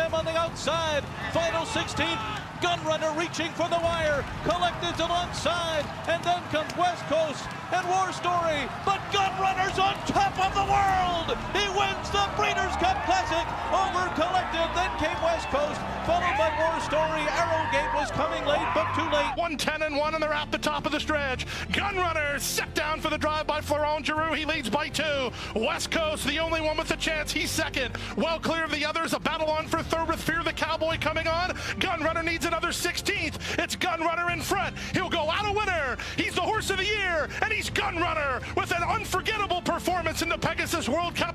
time on the outside. Final 16th. Gunrunner reaching for the wire. Collected alongside. And then comes West Coast and War Story. But Gunrunner's on top of the world. He wins the Breeders' Cup Classic over Collected. Then came West Coast, followed by War Story. Arrowgate was coming late, but too late. 1:10-1, and they're at the top of the stretch. Gunrunner set down for the drive by Florent Giroux. He leads by 2. West Coast, the only one with a chance. He's second. Well clear of the others. A battle on for third with Fear the Cowboy coming on. Gunrunner needs another 16th. It's Gunrunner in front. He'll go out a winner. He's the horse of the year, and he's Gunrunner with an unforgettable performance in the Pegasus World Cup.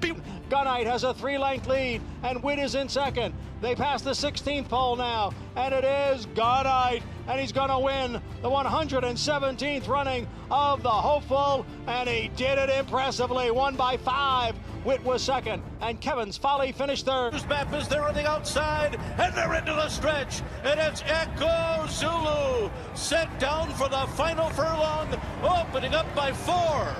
Gunite has a 3-length lead, and Witt is in second. They pass the 16th pole now, and it is Gunite, and he's going to win the 117th running of the Hopeful, and he did it impressively, won by 5. Witt was second, and Kevin's Folly finished third. Map is there on the outside, and they're into the stretch, and it's Echo Zulu set down for the final furlong, opening up by 4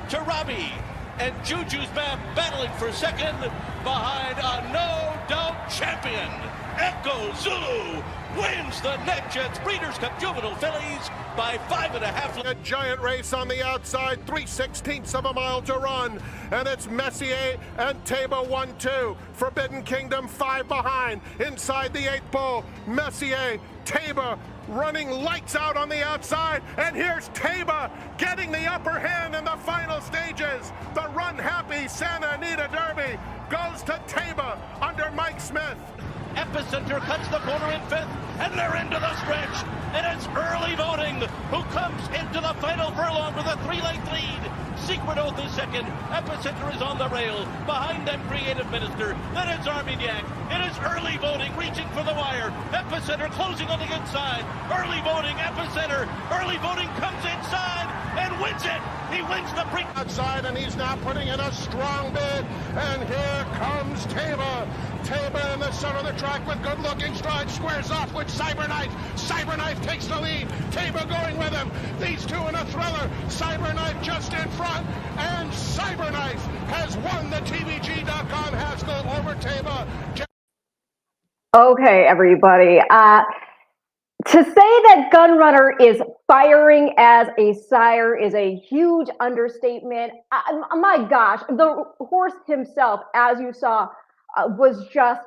to Robbie. And Juju's map battling for second behind a no-doubt champion. Echo Zulu wins the NetJets Breeders' Cup Juvenile Fillies by 5.5. A giant race on the outside, 3/16 of a mile to run. And it's Messier and Taiba 1-2. Forbidden Kingdom 5 behind. Inside the 8th pole, Messier, Taiba running lights out on the outside. And here's Taiba getting the upper hand in the final stages. The run-happy Santa Anita Derby goes to Taiba under Mike Smith. Epicenter cuts the corner in 5th, and they're into the stretch. And it's Early Voting who comes into the final furlong with a 3-length lead. Secret Oath is second. Epicenter is on the rail. Behind them, Creative Minister. Then it's Armagnac. It is Early Voting reaching for the wire. Epicenter closing on the inside. Early Voting, Epicenter. Early Voting comes inside and wins it. He wins the Preakness. Outside, and he's now putting in a strong bid. And here comes Taiba. Taiba in the center of the track with good-looking strides, squares off with Cyberknife. Cyberknife takes the lead. Taiba going with him. These two in a thriller. Cyberknife just in front, and Cyberknife has won the TVG.com Haskell over Taiba. Okay, everybody. To say that Gunrunner is firing as a sire is a huge understatement. My gosh, the horse himself, as you saw, was just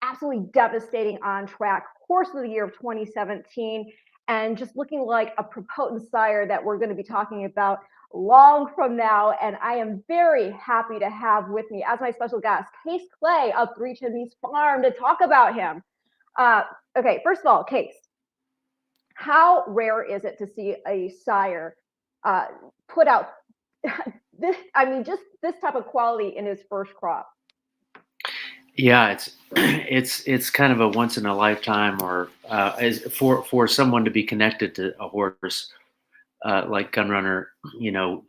absolutely devastating on track. Horse of the year of 2017, and just looking like a prepotent sire that we're going to be talking about long from now. And I am very happy to have with me as my special guest, Case Clay of Three Chimneys Farm, to talk about him. Okay, first of all, Case, how rare is it to see a sire put out this? I mean, just this type of quality in his first crop. Yeah, it's kind of a once in a lifetime, or for someone to be connected to a horse like Gunrunner. You know,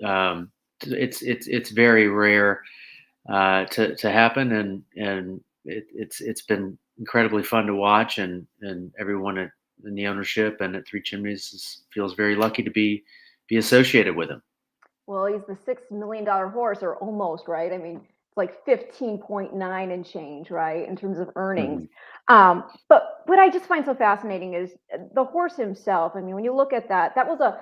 it's very rare to happen, and it's been incredibly fun to watch, and everyone in the ownership and at Three Chimneys feels very lucky to be associated with him. Well, he's the $6 million horse, or almost, right? I mean, it's like 15.9 and change, right, in terms of earnings. But what I just find so fascinating is the horse himself. I mean, when you look at that was a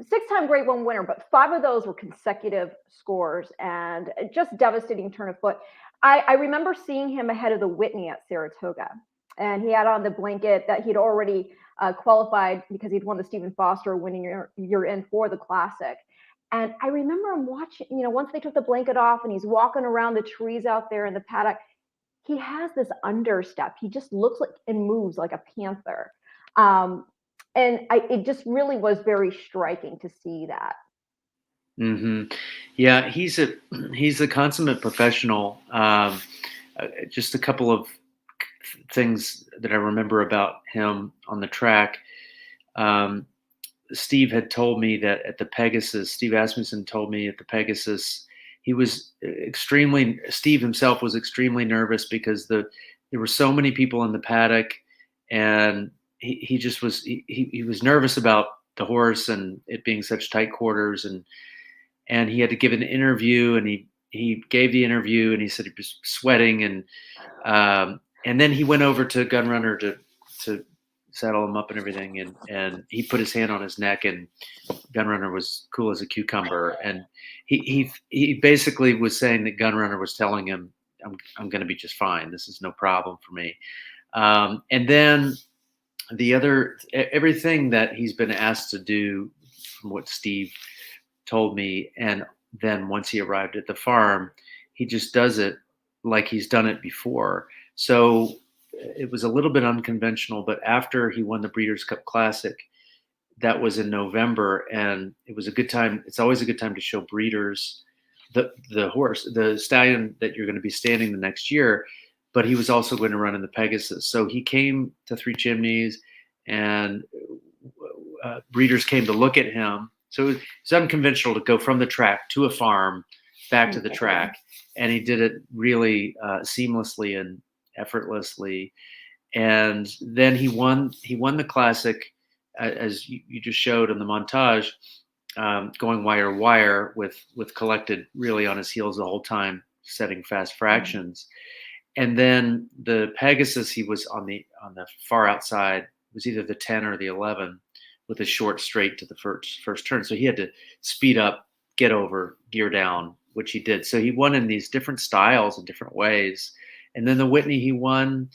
6-time Grade 1 winner, but 5 of those were consecutive scores, and just devastating turn of foot. I remember seeing him ahead of the Whitney at Saratoga, and he had on the blanket that he'd already qualified because he'd won the Stephen Foster winning year in for the Classic. And I remember him watching, you know, once they took the blanket off and he's walking around the trees out there in the paddock, he has this understep. He just looks like and moves like a panther. It just really was very striking to see that. Mm-hmm. Yeah, he's a consummate professional. Just a couple of things that I remember about him on the track. Steve had told me that at the Pegasus, Steve Asmussen told me at the Pegasus, Steve himself was extremely nervous because there were so many people in the paddock, and he was nervous about the horse and it being such tight quarters, and he had to give an interview, and he gave the interview, and he said he was sweating, and and then he went over to Gunrunner to saddle him up and everything, and he put his hand on his neck, and Gunrunner was cool as a cucumber, and he basically was saying that Gunrunner was telling him, I'm going to be just fine. This is no problem for me. And then everything that he's been asked to do, from what Steve told me, and then once he arrived at the farm, he just does it like he's done it before. So it was a little bit unconventional, but after he won the Breeders' Cup Classic, that was in November, and it was a good time. It's always a good time to show breeders the horse, the stallion that you're going to be standing the next year. But he was also going to run in the Pegasus. So he came to Three Chimneys, and breeders came to look at him. So it's unconventional to go from the track to a farm, back to the track. And he did it really seamlessly and effortlessly. And then he won the Classic, as you just showed in the montage, going wire to wire with collected really on his heels the whole time, setting fast fractions. And then the Pegasus, he was on the far outside. It was either the 10 or the 11 with a short straight to the first turn. So he had to speed up, get over, gear down, which he did. So he won in these different styles and different ways. And then the Whitney, he won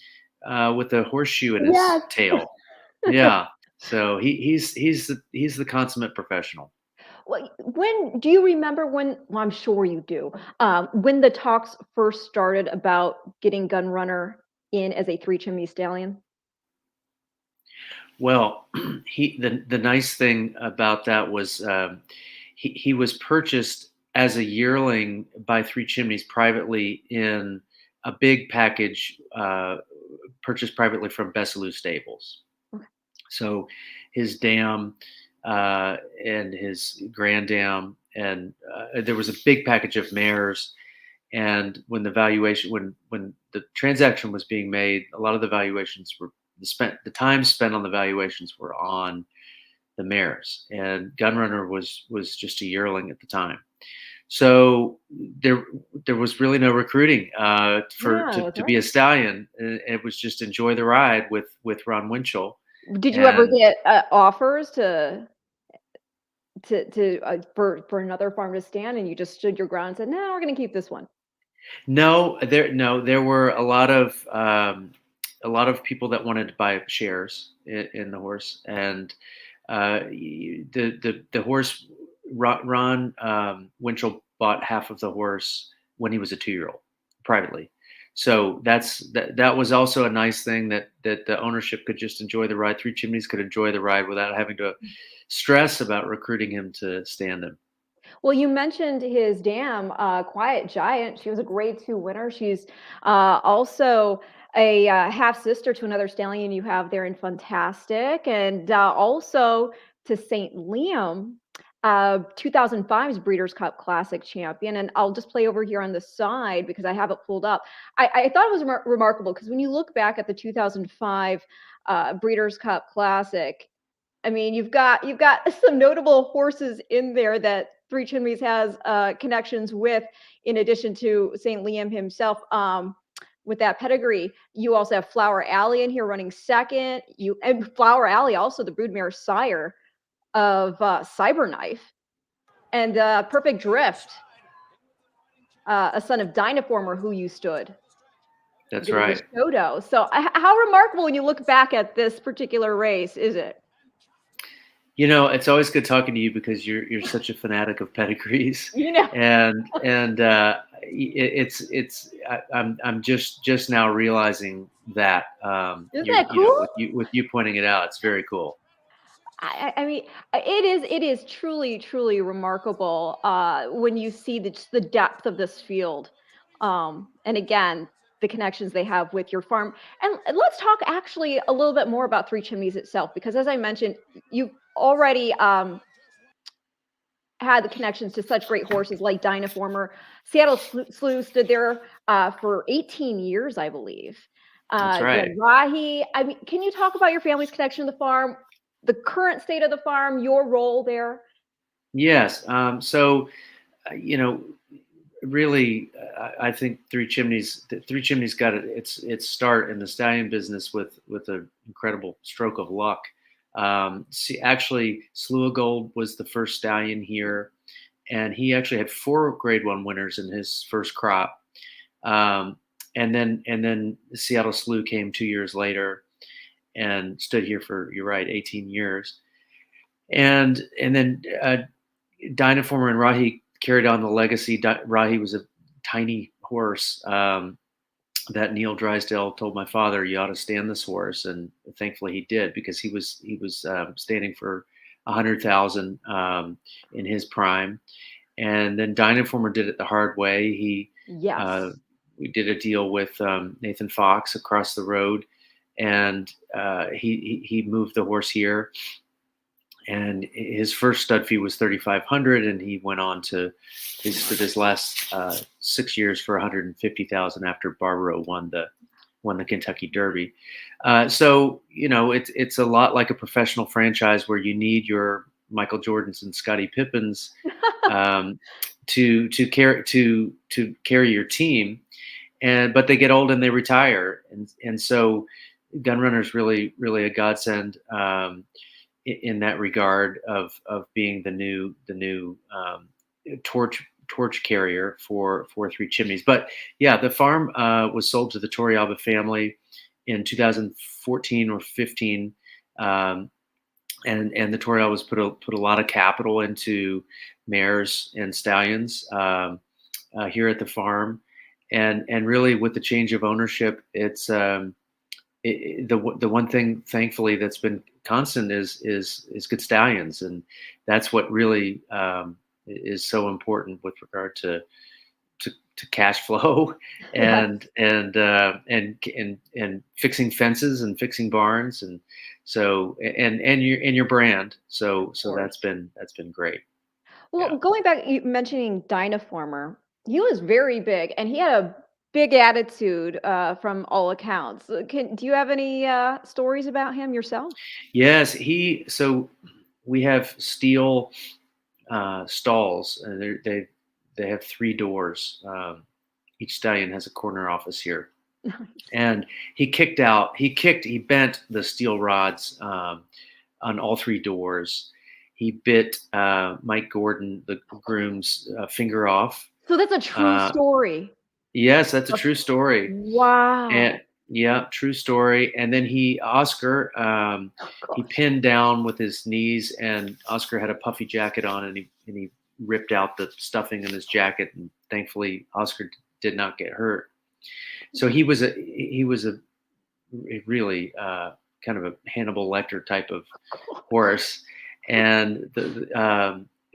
with a horseshoe in his tail. Yeah. So he's the consummate professional. When do you remember when? Well, I'm sure you do. When the talks first started about getting Gunrunner in as a Three Chimneys stallion. Well, the nice thing about that was he was purchased as a yearling by Three Chimneys privately in a big package purchased privately from Bessalou Stables. Okay. So his dam and his grand dam, and there was a big package of mares. And when the valuation, when the transaction was being made, a lot of the valuations were the time spent on the valuations were on the mares, and Gunrunner was just a yearling at the time. So there was really no recruiting to be a stallion. It was just enjoy the ride with Ron Winchell. Did you ever get offers for another farm to stand, and you just stood your ground and said, "No, we're going to keep this one"? No, there were a lot of people that wanted to buy shares in the horse, and the horse, Ron Winchell bought half of the horse when he was a 2-year-old privately. So that was also a nice thing that the ownership could just enjoy the ride. Three Chimneys could enjoy the ride without having to stress about recruiting him to stand him. Well, you mentioned his dam, Quiet Giant. She was a Grade 2 winner. She's also a half sister to another stallion you have there in Fantastic, and also to St. Liam, 2005's Breeders' Cup Classic champion. And I'll just play over here on the side because I have it pulled up. I thought it was remarkable because when you look back at the 2005 Breeders' Cup Classic, I mean, you've got some notable horses in there that Three Chimneys has connections with, in addition to St. Liam himself. With that pedigree, you also have Flower Alley in here running second. And Flower Alley, also the broodmare sire of Cyberknife, and Perfect Drift, a son of Dynaformer, who you stood. That's right. Dodo. So how remarkable when you look back at this particular race is it? You know, it's always good talking to you because you're such a fanatic of pedigrees. You know, and I'm just now realizing that. Isn't that cool? With you pointing it out, it's very cool. I mean, it is truly remarkable when you see the depth of this field, and again, the connections they have with your farm. And let's talk actually a little bit more about Three Chimneys itself, because as I mentioned, you already had the connections to such great horses like Dynaformer. Seattle Slew stood there for 18 years, I believe. That's right. Rahi, I mean, can you talk about your family's connection to the farm, the current state of the farm, your role there? Yes. So, you know, really, I think Three Chimneys got its start in the stallion business with an incredible stroke of luck. Actually, Slew of Gold was the first stallion here, and he actually had 4 Grade 1 winners in his first crop. And then Seattle Slew came 2 years later and stood here for, you're right, 18 years. And then Dynaformer and Rahi carried on the legacy. Rahi was a tiny horse that Neil Drysdale told my father, you ought to stand this horse, and thankfully he did, because he was standing for 100,000 in his prime. And then Dynaformer did it the hard way. We did a deal with Nathan Fox across the road, and he moved the horse here. And his first stud fee was $3,500, and he went on to his last 6 years for $150,000 after Barbaro won the Kentucky Derby. So it's a lot like a professional franchise where you need your Michael Jordans and Scottie Pippens to carry your team, but they get old and they retire, and so Gunrunner's really a godsend in that regard of being the new torch carrier for Three Chimneys. But yeah, the farm was sold to the Torrealba family in 2014 or 15, and the Torrealbas put a lot of capital into mares and stallions here at the farm, and really with the change of ownership, it's the one thing thankfully that's been constant is good stallions, and that's what really is so important with regard to cash flow and fixing fences and fixing barns, and so and your brand. So that's been great. Well, going back, you mentioning Dynaformer, he was very big, and he had a big attitude from all accounts. Do you have any stories about him yourself? Yes, so we have steel stalls, and they have 3 doors. Each stallion has a corner office here. And he bent the steel rods on all 3 doors. He bit Mike Gordon, the groom's finger off. So that's a true story. Yes, that's a true story. Wow. And yeah, true story. And then Oscar, he pinned down with his knees, and Oscar had a puffy jacket on, and he ripped out the stuffing in his jacket, and thankfully Oscar did not get hurt. So he was a really kind of a Hannibal Lecter type of horse, and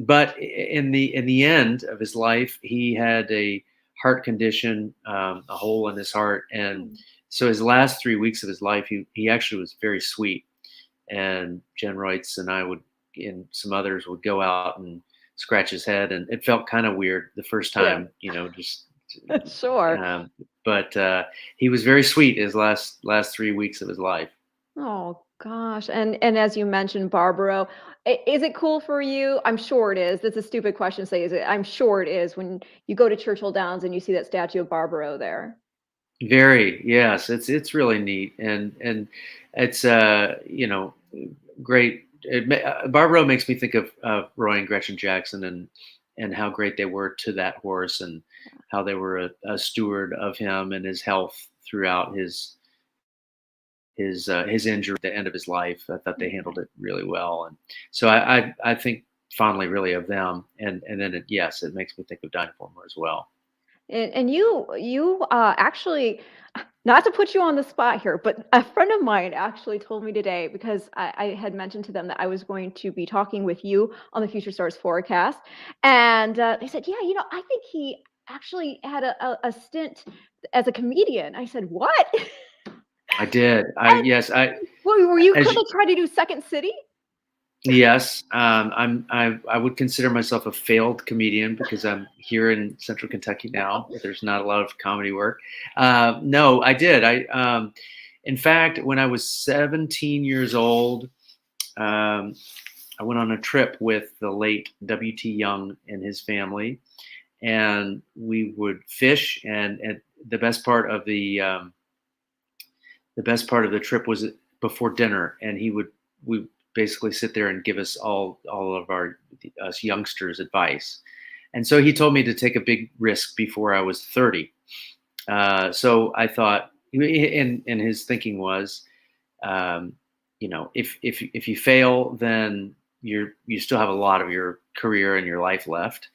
but in the end of his life, he had a heart condition, a hole in his heart, and so his last 3 weeks of his life, he actually was very sweet, and Jen Reutz and I and some others would go out and scratch his head, and it felt kind of weird the first time, just sure. But he was very sweet his last 3 weeks of his life. Oh gosh. And as you mentioned, Barbaro, is it cool for you? I'm sure it is. That's a stupid question to say, is it? I'm sure it is when you go to Churchill Downs and you see that statue of Barbaro there. Very, yes. It's really neat, and it's great. Barbaro makes me think of Roy and Gretchen Jackson, and how great they were to that horse, and how they were a steward of him and his health throughout his injury at the end of his life. I thought they handled it really well, and so I think fondly really of them, and then it makes me think of Dynaformer as well. And you actually, not to put you on the spot here, but a friend of mine actually told me today, because I had mentioned to them that I was going to be talking with you on the Future Stars forecast, and they said, yeah, I think he actually had a stint as a comedian. I said, what? I did. Yes. Were you going to try to do Second City? Yes, I would consider myself a failed comedian, because I'm here in Central Kentucky now. There's not a lot of comedy work. No, I did. In fact, when I was 17 years old, I went on a trip with the late W.T. Young and his family, and we would fish. And the best part of the trip was before dinner, and we basically sit there and give us all of us youngsters advice. And so he told me to take a big risk before I was 30. So I thought, and his thinking was, if you fail, then you still have a lot of your career and your life left.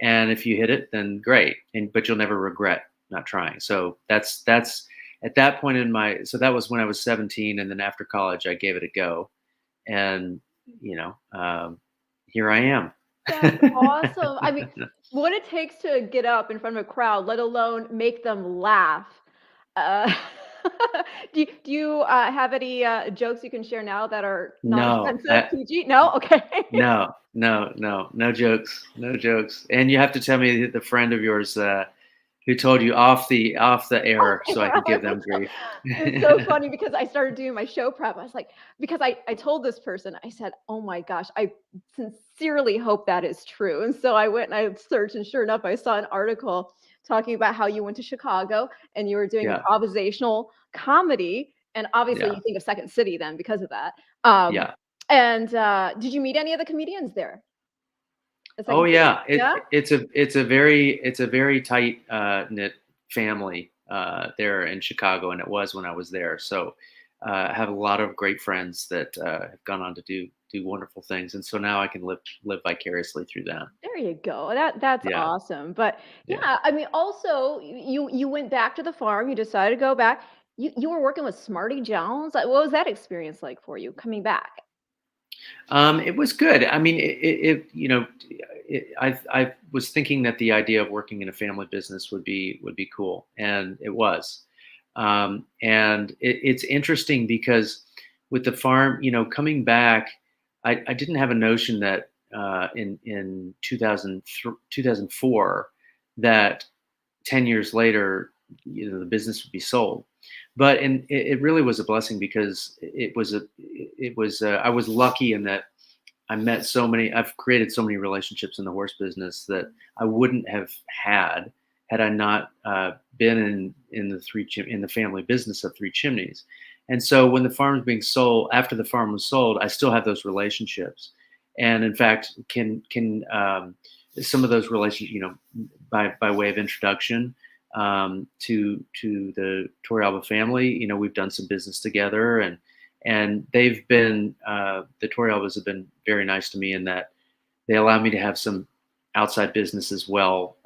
And if you hit it, then great. But you'll never regret not trying. So that's at that point so that was when I was 17. And then after college, I gave it a go. And, here I am. That's awesome. I mean, what it takes to get up in front of a crowd, let alone make them laugh. Uh, do you have any jokes you can share now that are not offensive, PG? No? Okay. No jokes. And you have to tell me the friend of yours who told you off the air so I can give them grief. It's so funny because I started doing my show prep. I was like, because I told this person, I said, oh my gosh, I sincerely hope that is true. And so I went and I searched, and sure enough, I saw an article talking about how you went to Chicago and you were doing improvisational comedy. And obviously you think of Second City then because of that. And did you meet any of the comedians there? Oh yeah, it's a very tight knit family there in Chicago, and it was when I was there. So I have a lot of great friends that have gone on to do wonderful things, and so now I can live vicariously through them. There you go. That's awesome. But I mean, also you went back to the farm. You decided to go back. You were working with Smarty Jones. What was that experience like for you coming back? It was good. I mean, I was thinking that the idea of working in a family business would be cool, and it was. And it's interesting because with the farm, coming back, I didn't have a notion that in 2004 that 10 years later, the business would be sold. But it really was a blessing because I was lucky in that I've created so many relationships in the horse business that I wouldn't have had I not been in the family business of Three Chimneys. And so when the farm was being sold, after the farm was sold, I still have those relationships. And in fact, can some of those relationships, by way of introduction, to the Torrealba family, we've done some business together, and they've been the Torrealbas have been very nice to me in that they allow me to have some outside business as well,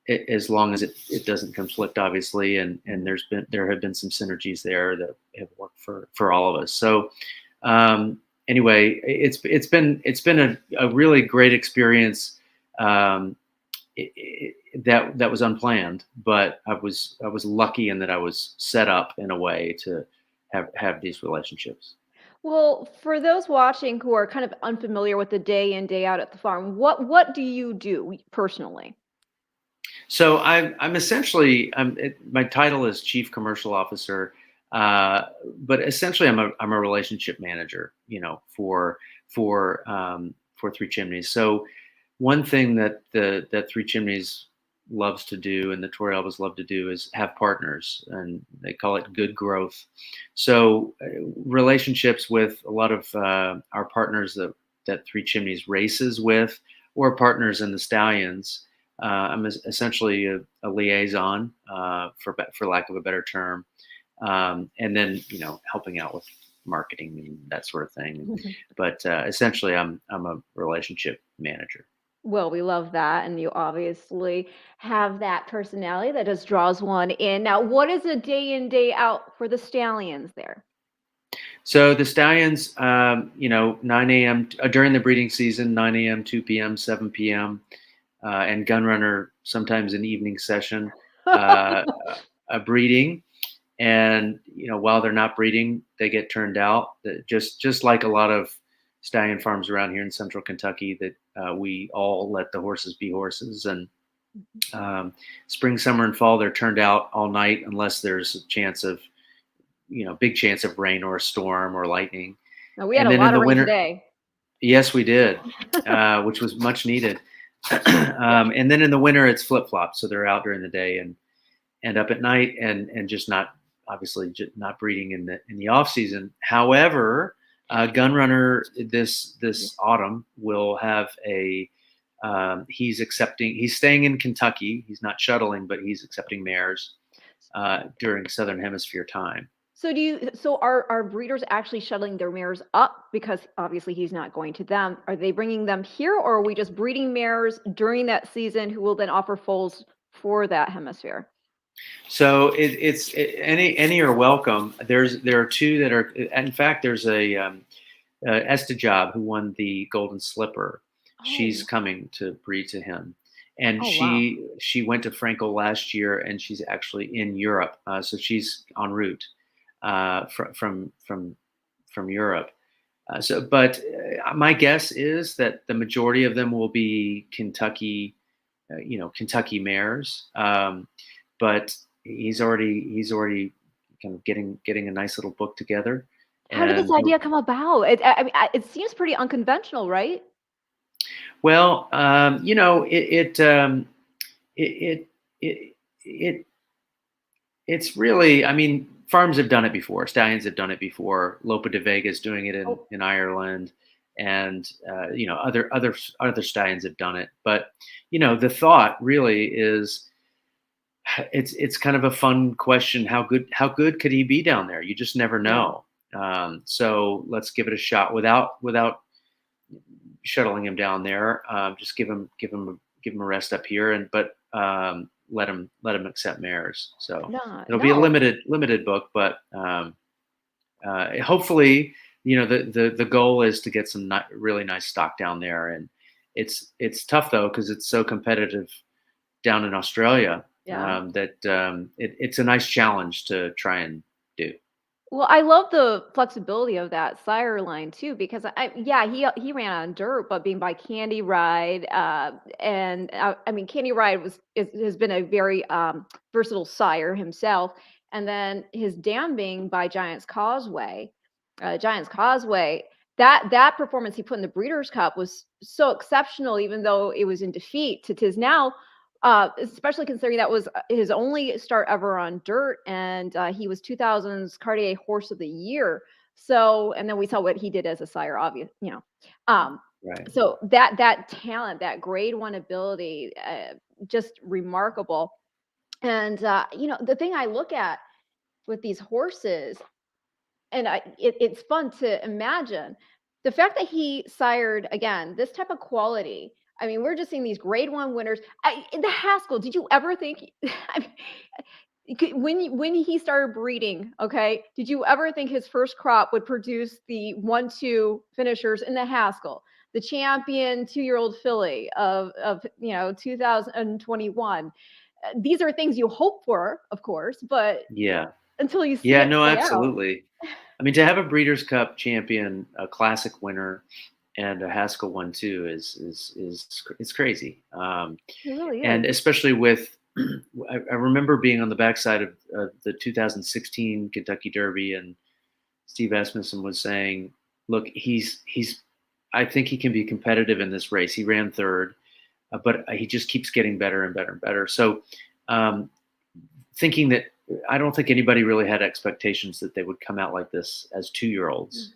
as long as it doesn't conflict, obviously, and there have been some synergies there that have worked for all of us. So anyway, it's been a really great experience. That was unplanned, but I was lucky in that I was set up in a way to have these relationships. Well, for those watching who are kind of unfamiliar with the day in, day out at the farm, what do you do personally? So I'm essentially my title is Chief Commercial Officer, but essentially I'm a relationship manager, for Three Chimneys. So one thing that Three Chimneys loves to do and the Torrealbas love to do is have partners, and they call it good growth. So relationships with a lot of our partners that Three Chimneys races with, or partners in the stallions. I'm essentially a liaison, for lack of a better term, and then helping out with marketing and that sort of thing. But essentially, I'm a relationship manager. Well, we love that, and you obviously have that personality that just draws one in. Now, what is a day in, day out for the stallions there? So the stallions, 9 a.m. During the breeding season, 9 a.m., 2 p.m., 7 p.m., and Gunrunner sometimes an evening session, breeding. And while they're not breeding, they get turned out. Just like a lot of stallion farms around here in central Kentucky, that we all let the horses be horses, and spring, summer, and fall they're turned out all night unless there's a chance of big chance of rain or a storm or lightning. Now, we had a lot of rain today. Yes, we did, which was much needed. And then in the winter, it's flip flop. So they're out during the day and up at night, and just not obviously not breeding in the off season. However, Gunrunner this autumn will have a he's staying in Kentucky. He's not shuttling, but he's accepting mares during Southern Hemisphere time. So are breeders actually shuttling their mares up, because obviously he's not going to them? Are they bringing them here, or are we just breeding mares during that season who will then offer foals for that hemisphere? So any are welcome. There are two that are. In fact, there's a Estajab who won the Golden Slipper. She's coming to breed to him, and she went to Frankel last year, and she's actually in Europe. So she's en route from Europe. But my guess is that the majority of them will be Kentucky, Kentucky mares. But he's already kind of getting a nice little book together. How did this idea come about? It seems pretty unconventional, right? Well, it's really, I mean, farms have done it before. Stallions have done it before. Lopa de Vega is doing it in Ireland, and other stallions have done it. But the thought really is, it's kind of a fun question. How good could he be down there? You just never know. So let's give it a shot without shuttling him down there. Just give him a rest up here, but let him accept mares. So it'll be a limited book, but hopefully, the goal is to get some really nice stock down there. And it's tough though, because it's so competitive down in Australia. That it's a nice challenge to try and do. Well, I love the flexibility of that sire line too, because he ran on dirt, but being by Candy Ride, and I mean Candy Ride has been a very versatile sire himself, and then his dam being by Giant's Causeway, that performance he put in the Breeders' Cup was so exceptional, even though it was in defeat to tis now. Especially considering that was his only start ever on dirt, and he was 2000's Cartier Horse of the Year. So, and then we saw what he did as a sire, obvious, Right. So that talent, that grade 1 ability, just remarkable. And the thing I look at with these horses, and it's fun to imagine the fact that he sired again this type of quality. I mean, we're just seeing these grade 1 winners. The Haskell, did you ever think, when he started breeding, okay, did you ever think his first crop would produce the 1-2 finishers in the Haskell, the champion 2-year-old filly of 2021? These are things you hope for, of course, but until you see it play absolutely. out. I mean, to have a Breeders' Cup champion, a classic winner, and a Haskell 1-2 is crazy. It really is. And especially with, I remember being on the backside of the 2016 Kentucky Derby, and Steve Asmussen was saying, "Look, I think he can be competitive in this race. He ran third, but he just keeps getting better and better and better." So, thinking that, I don't think anybody really had expectations that they would come out like this as 2-year-olds.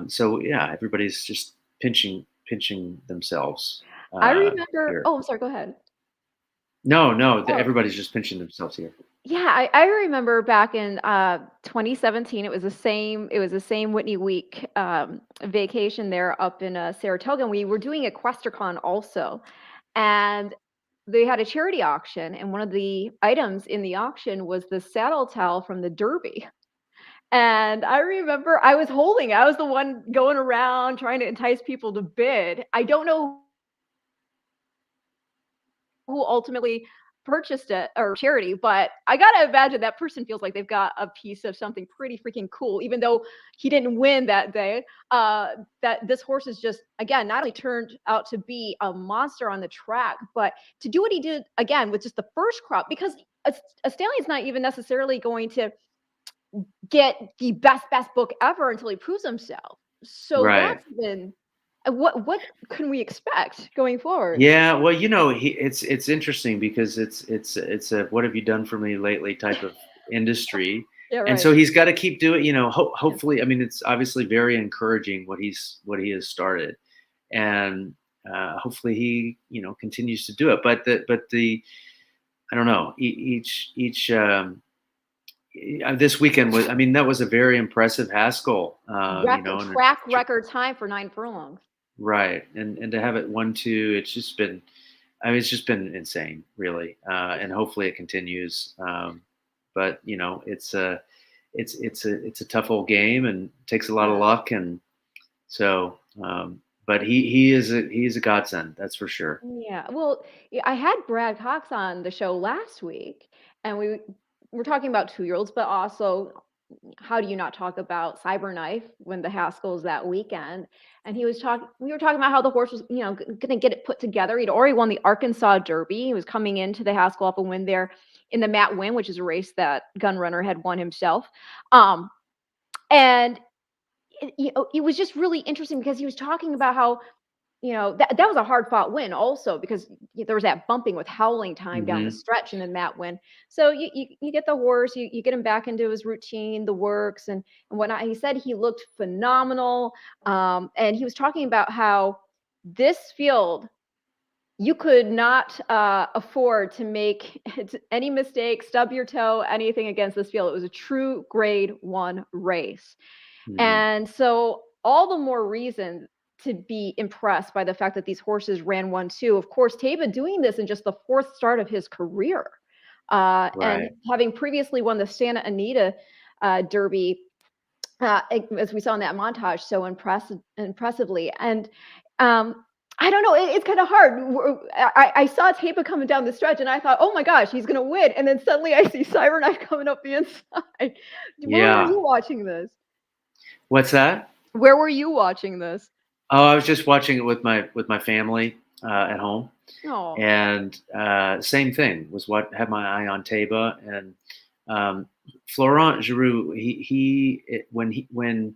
So everybody's just pinching themselves. I remember. here. Oh, I'm sorry. Go ahead. No, everybody's just pinching themselves here. Yeah, I remember back in 2017. It was the same Whitney Week vacation there up in Saratoga, and we were doing EquestriaCon also, and they had a charity auction, and one of the items in the auction was the saddle towel from the Derby. And I remember I was the one going around trying to entice people to bid. I don't know who ultimately purchased it or charity, but I gotta imagine that person feels like they've got a piece of something pretty freaking cool, even though he didn't win that day. That this horse is just, again, not only turned out to be a monster on the track, but to do what he did again with just the first crop, because a stallion's not even necessarily going to get the best book ever until he proves himself. So Right. that's been What can we expect going forward? Yeah, well, it's interesting because it's a what have you done for me lately type of industry, Yeah, and right. so he's got to keep doing. Hopefully, I mean, it's obviously very encouraging what he has started, and hopefully he continues to do it. But the I don't know each this weekend was, I mean, that was a very impressive Haskell, and Track record time for 9 furlongs. right, and to have it 1-2, it's just been. I mean, it's just been insane, really, and hopefully it continues. But it's a tough old game and takes a lot of luck, and so. But he's a godsend, that's for sure. Yeah. Well, I had Brad Cox on the show last week, and we were talking about 2-year-olds, but also how do you not talk about Cyberknife when the Haskells that weekend? And we were talking about how the horse was, going to get it put together. He'd already won the Arkansas Derby. He was coming into the Haskell off a win there in the Matt Win, which is a race that Gunrunner had won himself. And it was just really interesting because he was talking about how that was a hard fought win also because there was that bumping with howling time down the stretch and then that win. So you get the horse, you get him back into his routine, the works and whatnot. He said he looked phenomenal. And he was talking about how this field, you could not afford to make any mistake, stub your toe, anything against this field. It was a true grade 1 race. And so all the more reason to be impressed by the fact that these horses ran 1-2. Of course, Taiba doing this in just the 4th start of his career. And having previously won the Santa Anita Derby, as we saw in that montage so impressively. And I don't know, it's kind of hard. I saw Taiba coming down the stretch and I thought, oh my gosh, he's going to win. And then suddenly I see Cyberknife coming up the inside. Where were you watching this? What's that? Where were you watching this? Oh, I was just watching it with my family at home, and same thing was what had my eye on Taiba and Florent Giroux. When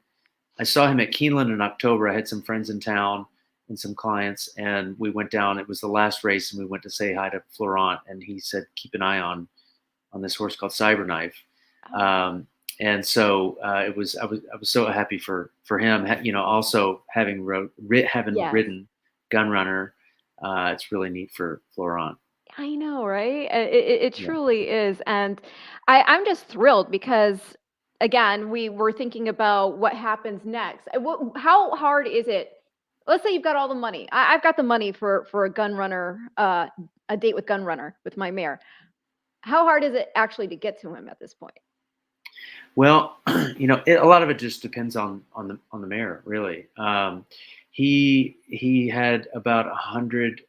I saw him at Keeneland in October, I had some friends in town and some clients, and we went down. It was the last race, and we went to say hi to Florent, and he said, "Keep an eye on this horse called Cyberknife." And so I was so happy for him. Also having ridden Gunrunner, it's really neat for Florent. I know, right? It truly is, and I'm just thrilled because again, we were thinking about what happens next. How hard is it? Let's say you've got all the money. I've got the money for a Gunrunner, a date with Gunrunner with my mare. How hard is it actually to get to him at this point? Well, a lot of it just depends on the mare, really. He had about 100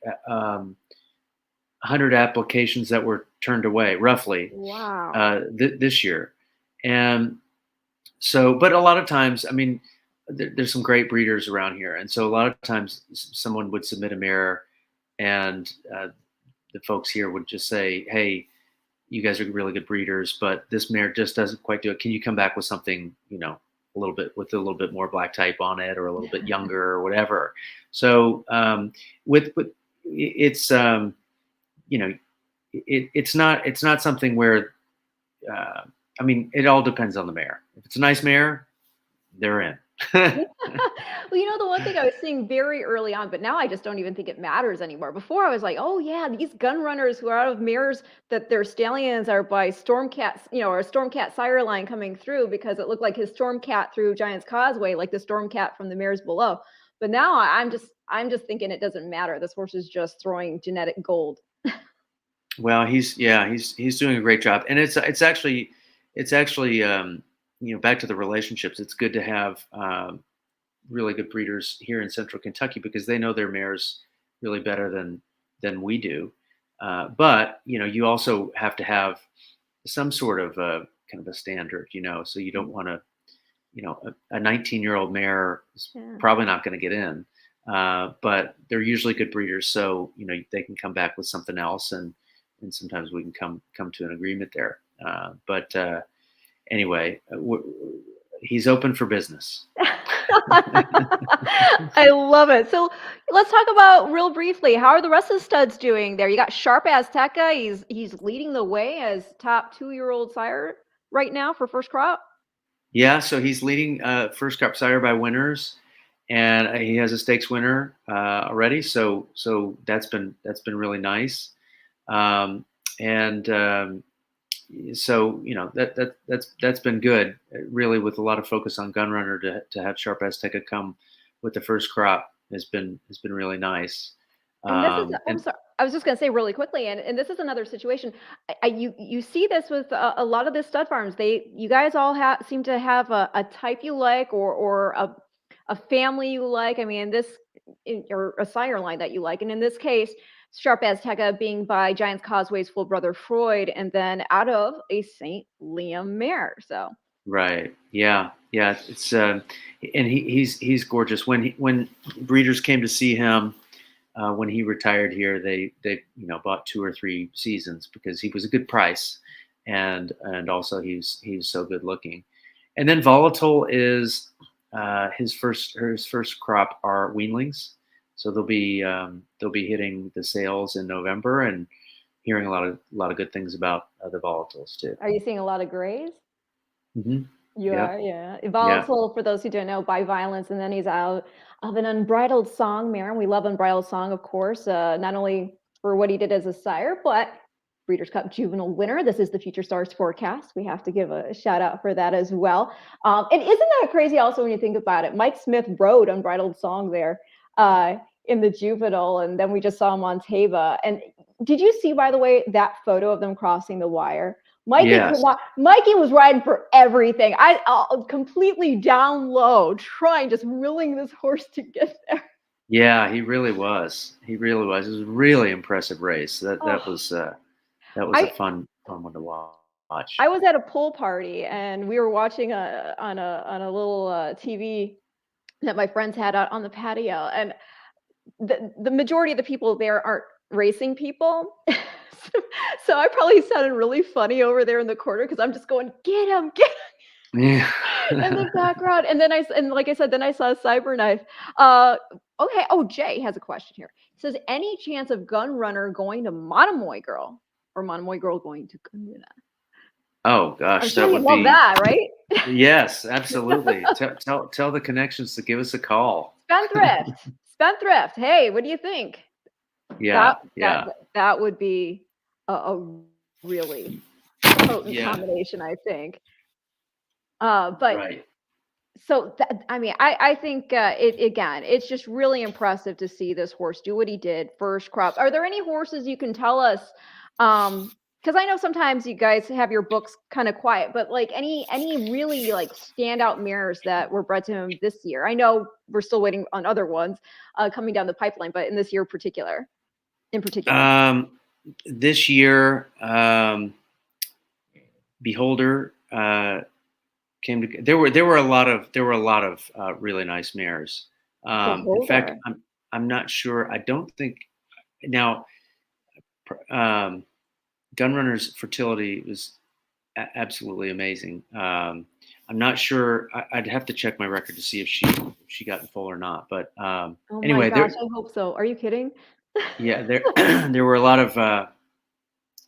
applications that were turned away, roughly. Wow. This year, and so, but a lot of times, I mean, there's some great breeders around here, and so a lot of times someone would submit a mare, and the folks here would just say, "Hey, you guys are really good breeders, but this mare just doesn't quite do it. Can you come back with something, a little bit more black type on it, or a little bit younger, or whatever?" So it's it's not something where I mean, it all depends on the mare. If it's a nice mare, they're in. Well, the one thing I was seeing very early on, but now I just don't even think it matters anymore. Before I was like, oh yeah, these gun runners who are out of mares that their stallions are by Stormcat, or a Stormcat sire line coming through because it looked like his Stormcat through Giant's Causeway, like the Stormcat from the mares below. But now I'm just thinking it doesn't matter. This horse is just throwing genetic gold. Well, he's doing a great job, and it's actually back to the relationships. It's good to have really good breeders here in Central Kentucky because they know their mares really better than we do. But you also have to have some sort of kind of a standard, so you don't want to, a 19-year-old mare is probably not going to get in, but they're usually good breeders, so they can come back with something else, and sometimes we can come to an agreement there. But anyway, he's open for business. I love it. So let's talk about real briefly. How are the rest of the studs doing there? You got Sharp Azteca. He's leading the way as top 2-year-old sire right now for first crop. Yeah, so he's leading first crop sire by winners, and he has a stakes winner already. So that's been really nice, and so that's been good. Really, with a lot of focus on Gunrunner to have Sharp Azteca come with the first crop has been really nice. And this is, I'm sorry, I was just going to say really quickly, and this is another situation. You see this with a lot of the stud farms. You guys all seem to have a type you like, or a family you like. I mean, or a sire line that you like. And in this case, Sharp Azteca being by Giants Causeway's full brother Freud, and then out of a St. Liam mare. So right, yeah, it's and he's gorgeous. When breeders came to see him. When he retired here, they bought 2 or 3 seasons because he was a good price, and also he's so good looking. And then Volatile is his first crop are weanlings, so they'll be hitting the sales in November, and hearing a lot of good things about the Volatiles too. Are you seeing a lot of grays? Mm-hmm. You are, yeah. Volatile, for those who don't know, by violence, and then he's out of an Unbridled Song mare. And we love Unbridled Song, of course, not only for what he did as a sire, but Breeders' Cup Juvenile winner. This is the Future Stars forecast. We have to give a shout out for that as well. And isn't that crazy also when you think about it? Mike Smith rode Unbridled Song there in the Juvenile, and then we just saw him on Taiba. And did you see, by the way, that photo of them crossing the wire? Mikey was riding for everything. I completely down low, just willing this horse to get there. Yeah, he really was. It was a really impressive race. That was a fun one to watch. I was at a pool party, and we were watching on a little TV that my friends had out on the patio, and the majority of the people there aren't racing people. So I probably sounded really funny over there in the corner because I'm just going, get him, yeah. in the background. And then like I said, then I saw Cyberknife. Okay. Oh, Jay has a question here. He says, any chance of Gunrunner going to Monomoy Girl, or Monomoy Girl going to Gunrunner? Oh gosh, I'm sure you love that, right? Yes, absolutely. Tell the connections to give us a call. Spendthrift. Hey, what do you think? Yeah, that would be a really potent combination, I think. But right. So I think it's just really impressive to see this horse do what he did first crop. Are there any horses you can tell us? Because I know sometimes you guys have your books kind of quiet, but like any really like standout mares that were bred to him this year. I know we're still waiting on other ones coming down the pipeline, but in this year in particular. This year, Beholder came to. There were a lot of really nice mares. In fact, I'm not sure. I don't think now. Gunrunner's fertility was absolutely amazing. I'm not sure. I'd have to check my record to see if she got in full or not. But anyway, my gosh, I hope so. Are you kidding? Yeah, there were a lot of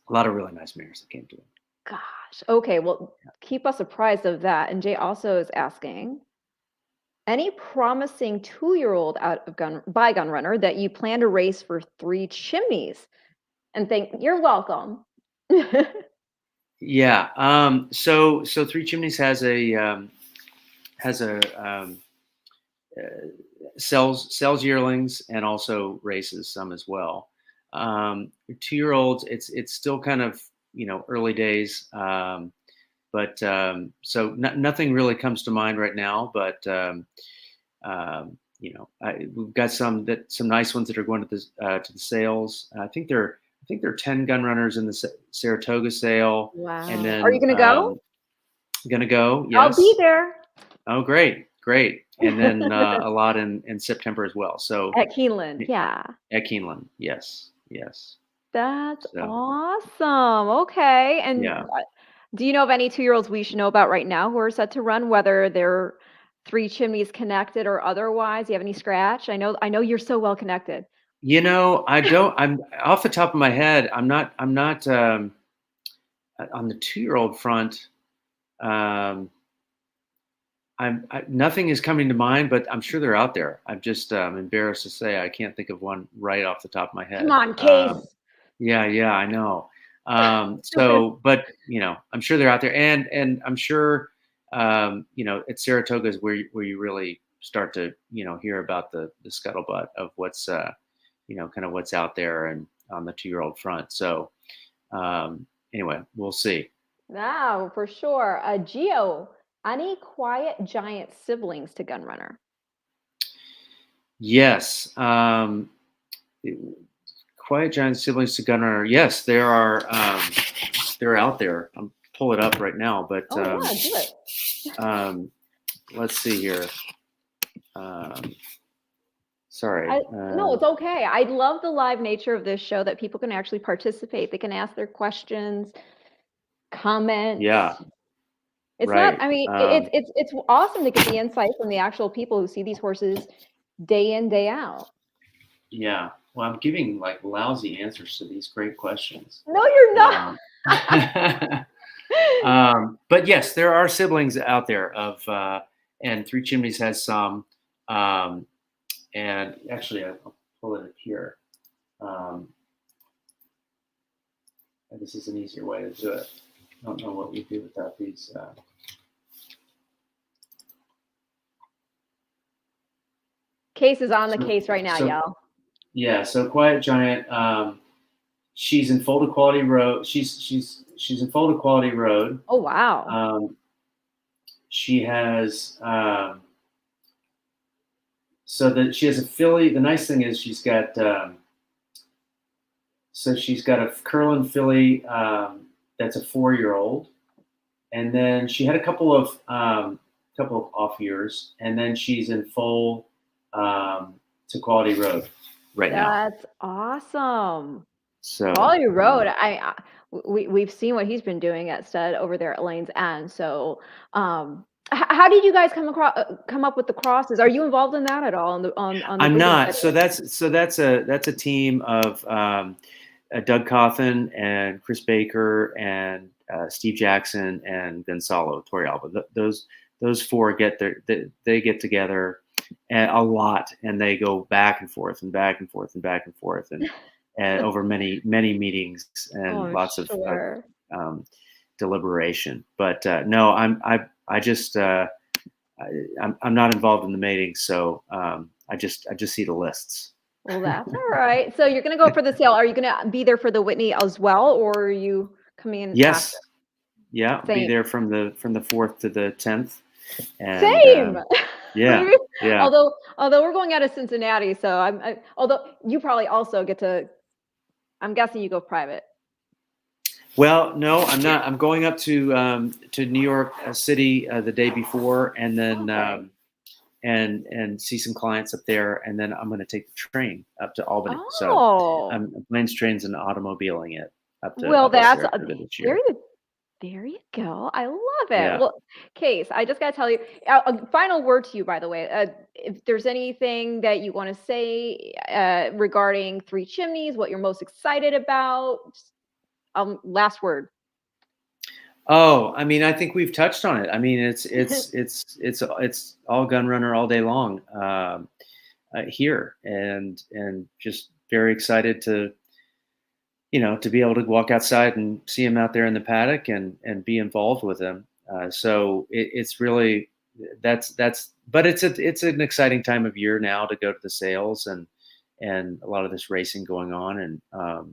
really nice mares that came to him. Gosh. Okay. Well, keep us apprised of that. And Jay also is asking, any promising 2-year-old out of Gunrunner that you plan to race for Three Chimneys? And you're welcome. Yeah. So Three Chimneys has a sells yearlings and also races some as well. 2-year-olds, it's still kind of early days, but so nothing really comes to mind right now. But we've got some nice ones that are going to the sales. I think there are 10 Gunrunners in the Saratoga sale. Wow! And then, are you going to go? Gonna go. Yes. I'll be there. Oh, great. And then a lot in September as well. So at Keeneland, yeah. At Keeneland, yes. That's awesome. Okay. And do you know of any 2-year-olds we should know about right now who are set to run, whether they're Three Chimneys connected or otherwise? Do you have any scratch? I know you're so well connected. You know, I don't. I'm off the top of my head. I'm not. On the 2-year-old front. Nothing is coming to mind, but I'm sure they're out there. I'm just embarrassed to say I can't think of one right off the top of my head. Come on, Case. Yeah, I know. But I'm sure they're out there, and I'm sure at Saratoga is where you really start to hear about the scuttlebutt of what's kind of what's out there and on the 2-year-old front. So anyway, we'll see. No, for sure. Geo, any quiet giant siblings to Gunrunner? Yes. Quiet giant siblings to Gunrunner. Yes, there are. They're out there. I'm pull it up right now, but do it. Let's see here. Sorry. No, it's okay. I love the live nature of this show, that people can actually participate. They can ask their questions, comment. Yeah. It's right. not. I mean, it's awesome to get the insight from the actual people who see these horses day in, day out. Yeah. Well, I'm giving like lousy answers to these great questions. No, you're not. But yes, there are siblings out there and Three Chimneys has some. And actually, I'll pull it up here. This is an easier way to do it. I don't know what we do without these. Case is on the case right now, y'all. Yeah, so Quiet Giant, she's in Folded Quality Road. She's in Folded Quality Road. Oh wow. She has so that she has a filly. The nice thing is she's got she's got a Curlin filly that's a 4-year-old, and then she had a couple of off years, and then she's in full to Quality Road right now. That's awesome. So Quality Road, we've seen what he's been doing at stud over there at Lane's End. So how did you guys come up with the crosses? Are you involved in that at all? I'm not. So that's a team of Doug Cawthon and Chris Baker and Steve Jackson and Gonzalo Torrealba. Those four get together a lot, and they go back and forth and back and forth and back and forth and over many meetings and lots of deliberation. But no, I'm not involved in the meetings, so I just see the lists. Well, that's all right. So you're going to go for the sale. Are you going to be there for the Whitney as well, or are you coming in? Yes. After? Yeah, I'll be there from the 4th to the 10th. And, Same. Yeah. Although we're going out of Cincinnati, so although you probably also get to. I'm guessing you go private. Well, no, I'm not. I'm going up to New York City the day before, and then and see some clients up there, and then I'm going to take the train up to Albany. Oh. So I'm planes, trains, and automobiling it up to. Well, that's there. There you go. I love it. Yeah. Well, Case, I just got to tell you, a final word to you, by the way. If there's anything that you want to say regarding Three Chimneys, what you're most excited about, last word. Oh, I mean, I think we've touched on it. I mean, it's all Gunrunner all day long here, and just very excited to be able to walk outside and see him out there in the paddock and be involved with him. So it's really but it's an exciting time of year now to go to the sales and a lot of this racing going on. And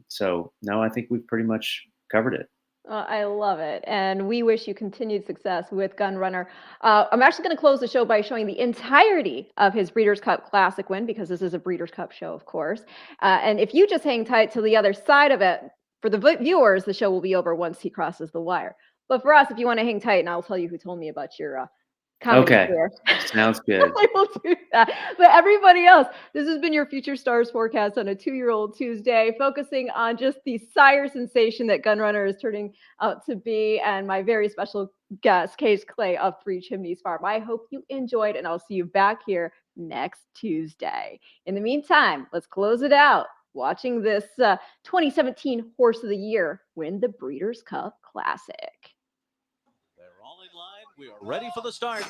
so no, I think we've pretty much covered it. I love it. And we wish you continued success with Gunrunner. I'm actually going to close the show by showing the entirety of his Breeders' Cup Classic win, because this is a Breeders' Cup show, of course. And if you just hang tight to the other side of it, for the viewers, the show will be over once he crosses the wire. But for us, if you want to hang tight, and I'll tell you who told me about your Comedy Okay. here. Sounds good. I will do that. But everybody else, this has been your Future Stars forecast on a 2-year-old Tuesday, focusing on just the sire sensation that Gunrunner is turning out to be, and my very special guest, Case Clay of Three Chimneys Farm. I hope you enjoyed, and I'll see you back here next Tuesday. In the meantime, let's close it out watching this 2017 Horse of the Year win the Breeders' Cup Classic. They're all in line. We are ready for the start.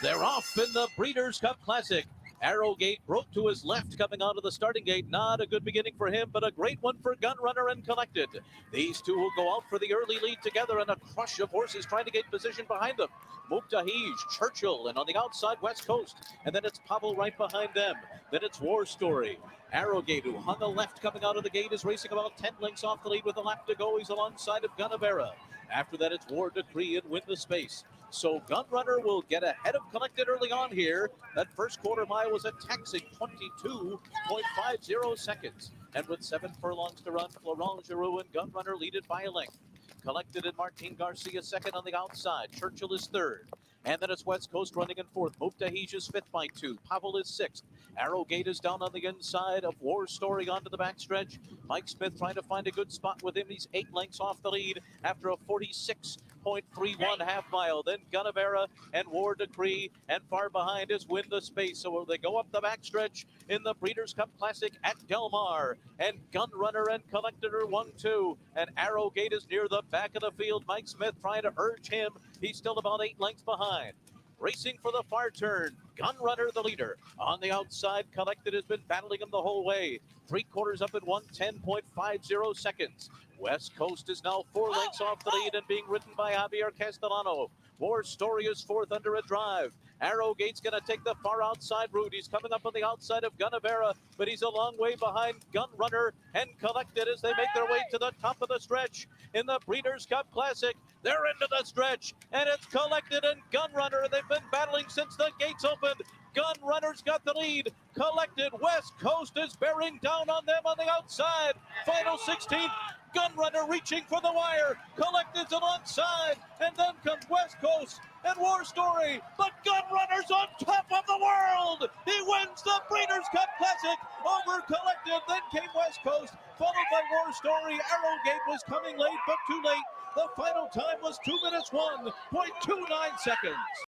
They're off in the Breeders' Cup Classic. Arrowgate broke to his left coming out of the starting gate. Not a good beginning for him, but a great one for Gunrunner and Collected. These two will go out for the early lead together, and a crush of horses trying to get position behind them. Muktahij, Churchill, and on the outside, West Coast. And then it's Pavel right behind them. Then it's War Story. Arrowgate, who hung a left coming out of the gate, is racing about 10 lengths off the lead with a lap to go. He's alongside of Gunavera. After that, it's War Decree and Win the Space. So Gunrunner will get ahead of Collected early on here. That first quarter mile was a taxing 22.50 seconds. And with 7 furlongs to run, Florent Giroux and Gunrunner lead it by a length. Collected and Martin Garcia second on the outside. Churchill is third. And then it's West Coast running in fourth. Muktahij is fifth by 2. Pavel is sixth. Arrowgate is down on the inside of War Story onto the backstretch. Mike Smith trying to find a good spot with him. He's 8 lengths off the lead after a 46.31 half mile. Then Gunavera and War Decree, and far behind is Win the Space. So they go up the backstretch in the Breeders' Cup Classic at Del Mar. And Gunrunner and Collected are 1-2. And Arrowgate is near the back of the field. Mike Smith trying to urge him. He's still about 8 lengths behind. Racing for the far turn, Gunrunner the leader. On the outside, Collected has been battling him the whole way. 3/4 up at 110.50 seconds. West Coast is now 4 lengths off the lead and being ridden by Javier Castellano. War Story is fourth under a drive. Arrowgate's going to take the far outside route. He's coming up on the outside of Gunavera, but he's a long way behind Gunrunner and Collected as they make their way to the top of the stretch in the Breeders' Cup Classic. They're into the stretch, and it's Collected and Gunrunner. They've been battling since the gates opened. Gunrunner's got the lead. Collected, West Coast is bearing down on them on the outside. Final 16th. Gunrunner reaching for the wire. Collected's alongside. And then comes West Coast and War Story. But Gunrunner's on top of the world. He wins the Breeders' Cup Classic over Collected. Then came West Coast, followed by War Story. Arrowgate was coming late, but too late. The final time was 2 minutes, 1.29 seconds.